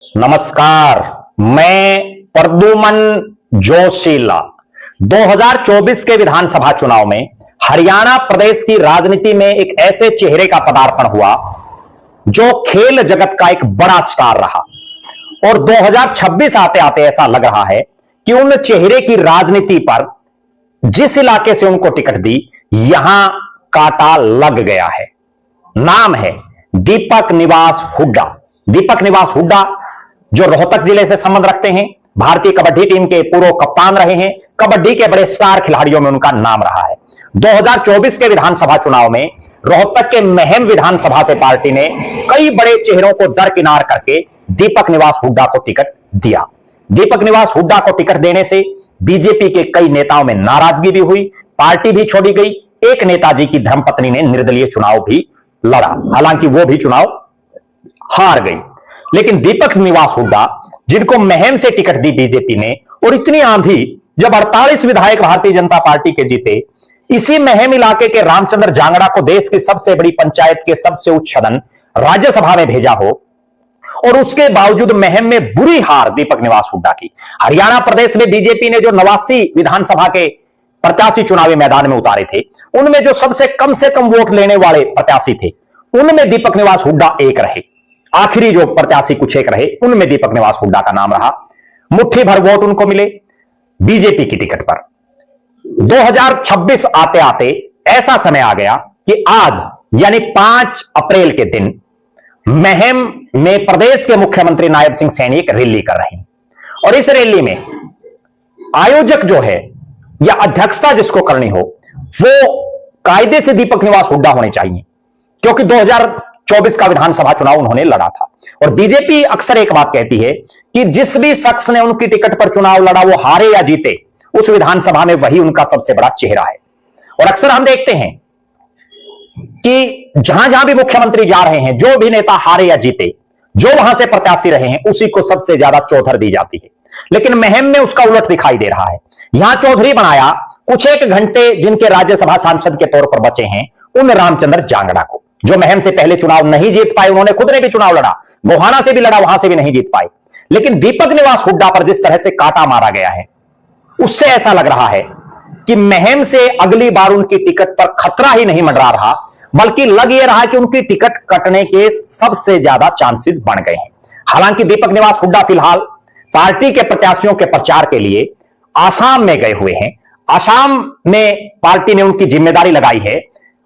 नमस्कार, मैं प्रद्युमन जोशीला। 2024 के विधानसभा चुनाव में हरियाणा प्रदेश की राजनीति में एक ऐसे चेहरे का पदार्पण हुआ जो खेल जगत का एक बड़ा स्टार रहा और 2026 आते आते ऐसा लग रहा है कि उन चेहरे की राजनीति पर जिस इलाके से उनको टिकट दी, यहां कांटा लग गया है। नाम है दीपक निवास हुड्डा। दीपक निवास हुड्डा जो रोहतक जिले से संबंध रखते हैं, भारतीय कबड्डी टीम के पूर्व कप्तान रहे हैं, कबड्डी के बड़े स्टार खिलाड़ियों में उनका नाम रहा है। 2024 के विधानसभा चुनाव में रोहतक के महम विधानसभा से पार्टी ने कई बड़े चेहरों को दरकिनार करके दीपक निवास हुड्डा को टिकट दिया। दीपक निवास हुड्डा को टिकट देने से बीजेपी के कई नेताओं में नाराजगी भी हुई, पार्टी भी छोड़ी गई। एक नेताजी की धर्मपत्नी ने निर्दलीय चुनाव भी लड़ा, हालांकि वो भी चुनाव हार गई। लेकिन दीपक निवास हुड्डा, जिनको महम से टिकट दी बीजेपी ने, और इतनी आंधी जब 48 विधायक भारतीय जनता पार्टी के जीते, इसी महम इलाके के रामचंद्र जांगड़ा को देश की सबसे बड़ी पंचायत के सबसे उच्च सदन राज्यसभा में भेजा हो, और उसके बावजूद महम में बुरी हार दीपक निवास हुड्डा की। हरियाणा प्रदेश में बीजेपी ने जो 89 विधानसभा के प्रत्याशी चुनावी मैदान में उतारे थे, उनमें जो सबसे कम से कम वोट लेने वाले प्रत्याशी थे, उनमें दीपक निवास हुड्डा एक रहे। आखिरी जो प्रत्याशी कुछ एक रहे, उनमें दीपक निवास हुड्डा का नाम रहा। मुट्ठी भर वोट उनको मिले बीजेपी की टिकट पर। 2026 आते आते ऐसा समय आ गया कि आज यानी 5 अप्रैल के दिन महम में प्रदेश के मुख्यमंत्री नायब सिंह सैनी एक रैली कर रहे हैं, और इस रैली में आयोजक जो है या अध्यक्षता जिसको करनी हो, वो कायदे से दीपक निवास हुड्डा होने चाहिए, क्योंकि 2024 का विधानसभा चुनाव उन्होंने लड़ा था। और बीजेपी अक्सर एक बात कहती है कि जिस भी शख्स ने उनकी टिकट पर चुनाव लड़ा, वो हारे या जीते, उस विधानसभा में वही उनका सबसे बड़ा चेहरा है। और अक्सर हम देखते हैं कि जहां जहां भी मुख्यमंत्री जा रहे हैं, जो भी नेता हारे या जीते, जो वहां से प्रत्याशी रहे हैं, उसी को सबसे ज्यादा चौधर दी जाती है। लेकिन महम में उसका उलट दिखाई दे रहा है। यहां चौधरी बनाया कुछ एक घंटे जिनके राज्यसभा सांसद के तौर पर बचे हैं, उन रामचंद्र जांगड़ा को, जो महम से पहले चुनाव नहीं जीत पाए। उन्होंने खुद ने भी चुनाव लड़ा, गोहाना से भी लड़ा, वहां से भी नहीं जीत पाए। लेकिन दीपक निवास हुड्डा पर जिस तरह से कांटा मारा गया है, उससे ऐसा लग रहा है कि महम से अगली बार उनकी टिकट पर खतरा ही नहीं मंडरा रहा, बल्कि लग यह रहा कि उनकी टिकट कटने के सबसे ज्यादा चांसेस बढ़ गए हैं। हालांकि दीपक निवास हुड्डा फिलहाल पार्टी के प्रत्याशियों के प्रचार के लिए आसाम में गए हुए हैं। आसाम में पार्टी ने उनकी जिम्मेदारी लगाई है,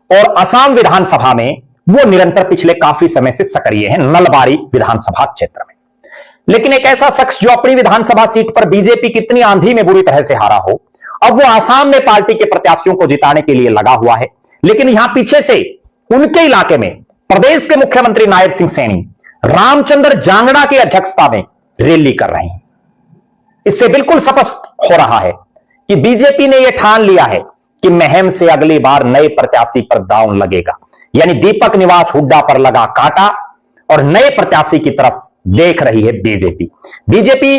और असम विधानसभा में वो निरंतर पिछले काफी समय से सक्रिय हैं, नलबारी विधानसभा क्षेत्र में। लेकिन एक ऐसा शख्स जो अपनी विधानसभा सीट पर बीजेपी की इतनी आंधी में बुरी तरह से हारा हो, अब वो आसाम में पार्टी के प्रत्याशियों को जिताने के लिए लगा हुआ है। लेकिन यहां पीछे से उनके इलाके में प्रदेश के मुख्यमंत्री नायब सिंह सैनी रामचंद्र जांगड़ा की अध्यक्षता में रैली कर रहे हैं। इससे बिल्कुल स्पष्ट हो रहा है कि बीजेपी ने यह ठान लिया है कि महम से अगली बार नए प्रत्याशी पर दांव लगेगा, यानी दीपक निवास हुड्डा पर लगा कांटा और नए प्रत्याशी की तरफ देख रही है बीजेपी। बीजेपी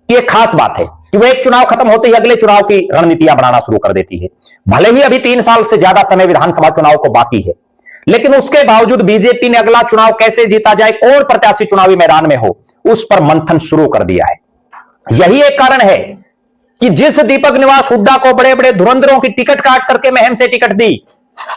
की एक खास बात है कि वो एक चुनाव खत्म होते ही अगले चुनाव की रणनीतियां बनाना शुरू कर देती है। भले ही अभी 3 साल से ज्यादा समय विधानसभा चुनाव को बाकी है, लेकिन उसके बावजूद बीजेपी ने अगला चुनाव कैसे जीता जाए, कौन प्रत्याशी चुनावी मैदान में हो, उस पर मंथन शुरू कर दिया है। यही एक कारण है कि जिस दीपक निवास हुड्डा को बड़े बड़े धुरंधरों की टिकट काट करके महम से टिकट दी,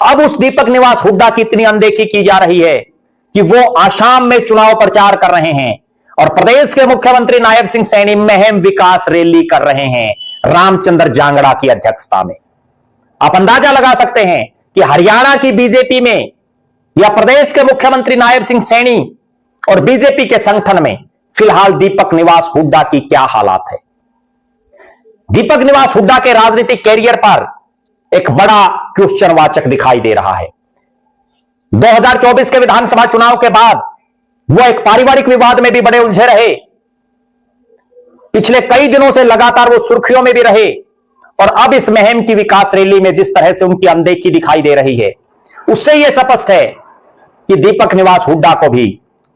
अब उस दीपक निवास हुड्डा की इतनी अनदेखी की जा रही है कि वो आसाम में चुनाव प्रचार कर रहे हैं, और प्रदेश के मुख्यमंत्री नायब सिंह सैनी महम विकास रैली कर रहे हैं रामचंद्र जांगड़ा की अध्यक्षता में। आप अंदाजा लगा सकते हैं कि हरियाणा की बीजेपी में या प्रदेश के मुख्यमंत्री नायब सिंह सैनी और बीजेपी के संगठन में फिलहाल दीपक निवास हुड्डा की क्या हालात है। दीपक निवास हुड्डा के राजनीतिक कैरियर पर एक बड़ा क्वेश्चनवाचक दिखाई दे रहा है। 2024 के विधानसभा चुनाव के बाद वो एक पारिवारिक विवाद में भी बड़े उलझे रहे। पिछले कई दिनों से लगातार वो सुर्खियों में भी रहे, और अब इस महम की विकास रैली में जिस तरह से उनकी अनदेखी दिखाई दे रही है, उससे यह स्पष्ट है कि दीपक निवास हुड्डा को भी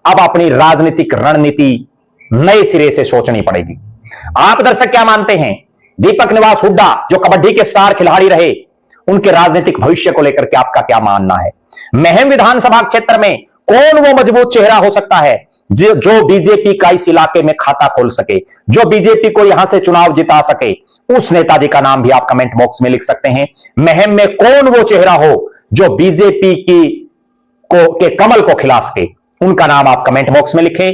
अब अपनी राजनीतिक रणनीति नए सिरे से सोचनी पड़ेगी। आप दर्शक क्या मानते हैं? दीपक निवास हुड्डा जो कबड्डी के स्टार खिलाड़ी रहे, उनके राजनीतिक भविष्य को लेकर के आपका क्या मानना है? महम विधानसभा क्षेत्र में कौन वो मजबूत चेहरा हो सकता है जो बीजेपी का इस इलाके में खाता खोल सके, जो बीजेपी को यहां से चुनाव जिता सके, उस नेताजी का नाम भी आप कमेंट बॉक्स में लिख सकते हैं। महम में कौन वो चेहरा हो जो बीजेपी के कमल को खिला सके, उनका नाम आप कमेंट बॉक्स में लिखें।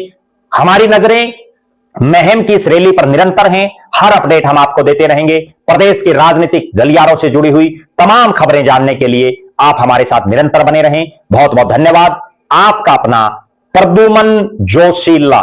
हमारी नजरें महम की इस रैली पर निरंतर हैं। हर अपडेट हम आपको देते रहेंगे। प्रदेश के राजनीतिक गलियारों से जुड़ी हुई तमाम खबरें जानने के लिए आप हमारे साथ निरंतर बने रहें। बहुत बहुत धन्यवाद। आपका अपना प्रद्युमन जोशीला।